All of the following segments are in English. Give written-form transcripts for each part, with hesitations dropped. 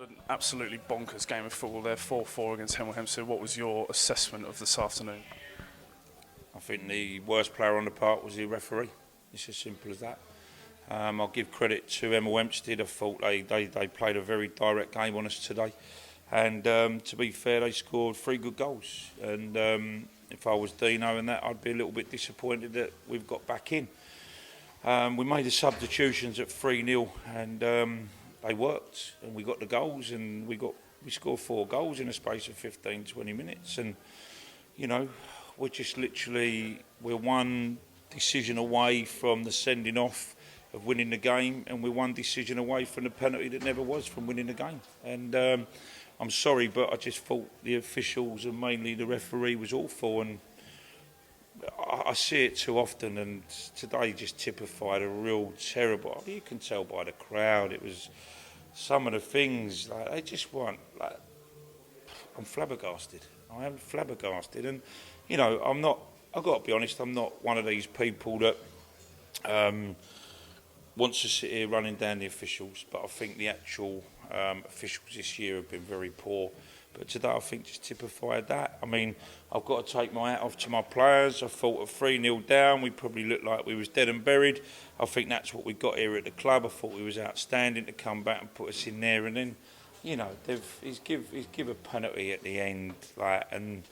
An absolutely bonkers game of football there, 4-4 against Hemel Hempstead. What was your assessment of this afternoon? I think the worst player on the park was the referee. It's as simple as that. I'll give credit to Hemel Hempstead. I thought they played a very direct game on us today. And to be fair, they scored 3 good goals. And if I was Dino and that, I'd be a little bit disappointed that we've got back in. We made the substitutions at 3-0 and they worked, and we got the goals, and we scored 4 goals in a space of 15-20 minutes. And you know, we're one decision away from the sending off of winning the game, and we're one decision away from the penalty that never was from winning the game. And I'm sorry, but I just thought the officials and mainly the referee was awful, and I see it too often, and today just typified a real terrible. You can tell by the crowd, it was some of the things, like, they just weren't, like, I'm flabbergasted. I am flabbergasted, and you know, I've got to be honest, I'm not one of these people that wants to sit here running down the officials, but I think the actual officials this year have been very poor. But today I think just typified that. I mean, I've got to take my hat off to my players. I thought at 3-0 down, we probably looked like we was dead and buried. I think that's what we got here at the club. I thought we was outstanding to come back and put us in there. And then, you know, he's give a penalty at the end, like, and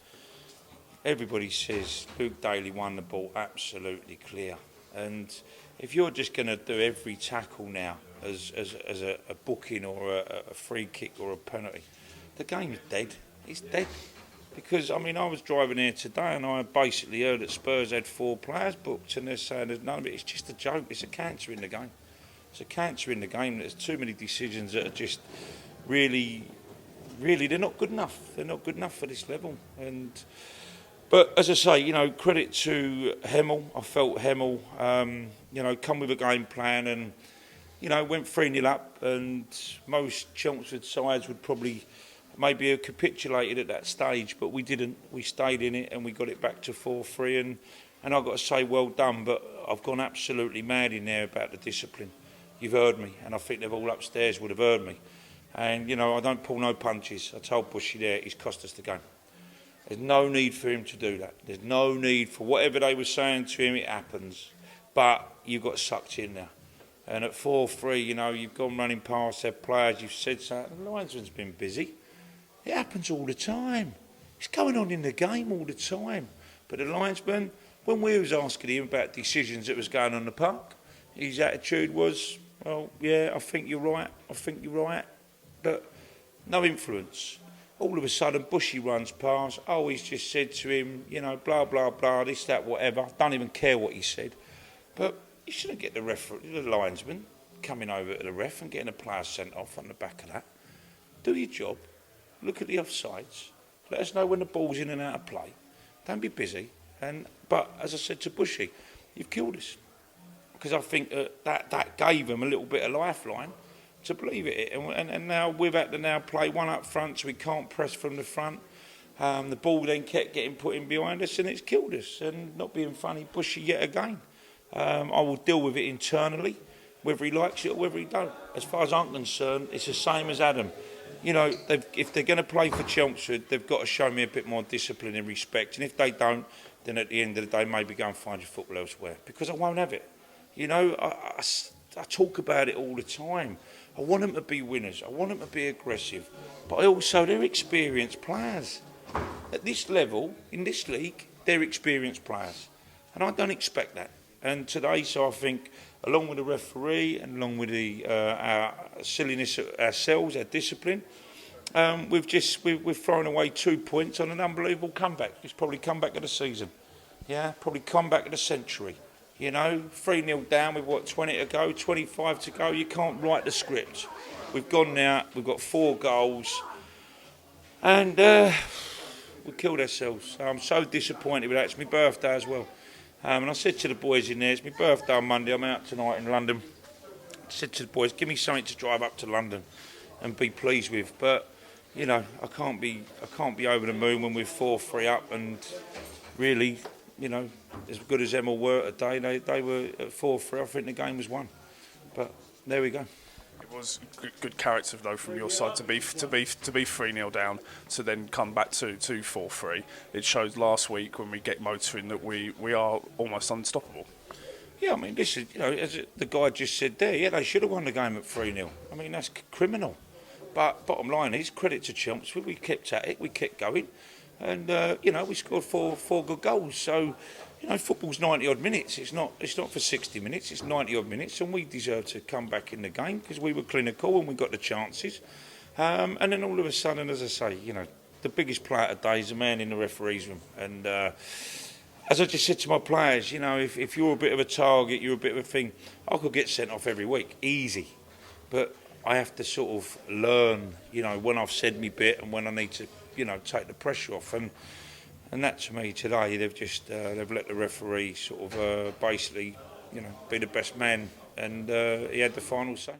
everybody says Luke Daly won the ball absolutely clear. And if you're just going to do every tackle now as a booking or a free kick or a penalty, the game's dead. It's dead. Because, I mean, I was driving here today and I basically heard that Spurs had 4 players booked, and they're saying there's none of it. It's just a joke. It's a cancer in the game. It's a cancer in the game. There's too many decisions that are just really, they're not good enough. They're not good enough for this level. But as I say, you know, credit to Hemel. I felt Hemel, you know, come with a game plan and, you know, went 3-0 up, and most Chelmsford sides would probably maybe have capitulated at that stage, but we didn't. We stayed in it and we got it back to 4-3, and I've got to say well done, but I've gone absolutely mad in there about the discipline. You've heard me, and I think they've all upstairs would have heard me. And, you know, I don't pull no punches. I told Bushy there, he's cost us the game. There's no need for him to do that. There's no need for whatever they were saying to him, it happens. But you've got sucked in there. And at 4-3, you know, you've gone running past their players, you've said something. The linesman's been busy. It happens all the time. It's going on in the game all the time. But the linesman, when we was asking him about decisions that was going on in the park, his attitude was, well, yeah, I think you're right, but no influence. All of a sudden, Bushy runs past. Oh, he's just said to him, you know, blah, blah, blah, this, that, whatever. Don't even care what he said. But you shouldn't get the linesman coming over to the ref and getting a player sent off on the back of that. Do your job. Look at the offsides. Let us know when the ball's in and out of play. Don't be busy. But as I said to Bushy, you've killed us. Because I think that gave them a little bit of lifeline to believe it. And now we've had to now play one up front, so we can't press from the front. The ball then kept getting put in behind us, and it's killed us. And not being funny, Bushy yet again. I will deal with it internally, whether he likes it or whether he don't. As far as I'm concerned, it's the same as Adam. You know, if they're going to play for Chelmsford, they've got to show me a bit more discipline and respect. And if they don't, then at the end of the day, maybe go and find your football elsewhere. Because I won't have it. You know, I talk about it all the time. I want them to be winners. I want them to be aggressive. But they're experienced players. At this level, in this league, they're experienced players. And I don't expect that. And today, so I think, along with the referee and along with our silliness ourselves, our discipline, we've thrown away 2 points on an unbelievable comeback. It's probably comeback of the season. Yeah, probably comeback of the century. You know, 3-0 down with 20 to go, 25 to go. You can't write the script. We've gone now, we've got 4 goals, and we killed ourselves. I'm so disappointed with that. It's my birthday as well. And I said to the boys in there, it's my birthday on Monday, I'm out tonight in London. I said to the boys, give me something to drive up to London and be pleased with. But, you know, I can't be over the moon when we're 4-3 up, and really, you know, as good as Hemel were today, they were at 4-3. I think the game was won. But there we go. It was good character though from your side to be 3-0 down to then come back to 4-3. It showed last week when we get motoring that we are almost unstoppable. Yeah, I mean, listen, as the guy just said there, yeah, they should have won the game at 3-0. I mean, that's criminal. But bottom line is, credit to Chelmsford, we kept at it, we kept going, and we scored four good goals. So, football's 90-odd minutes. It's not for 60 minutes. It's 90-odd minutes, and we deserve to come back in the game because we were clinical and we got the chances. And then all of a sudden, as I say, the biggest player today is a man in the referee's room. And as I just said to my players, if you're a bit of a target, you're a bit of a thing, I could get sent off every week, easy. But I have to sort of learn, when I've said me bit and when I need to, take the pressure off. And that to me today, they've let the referee sort of basically, be the best man, and he had the final say.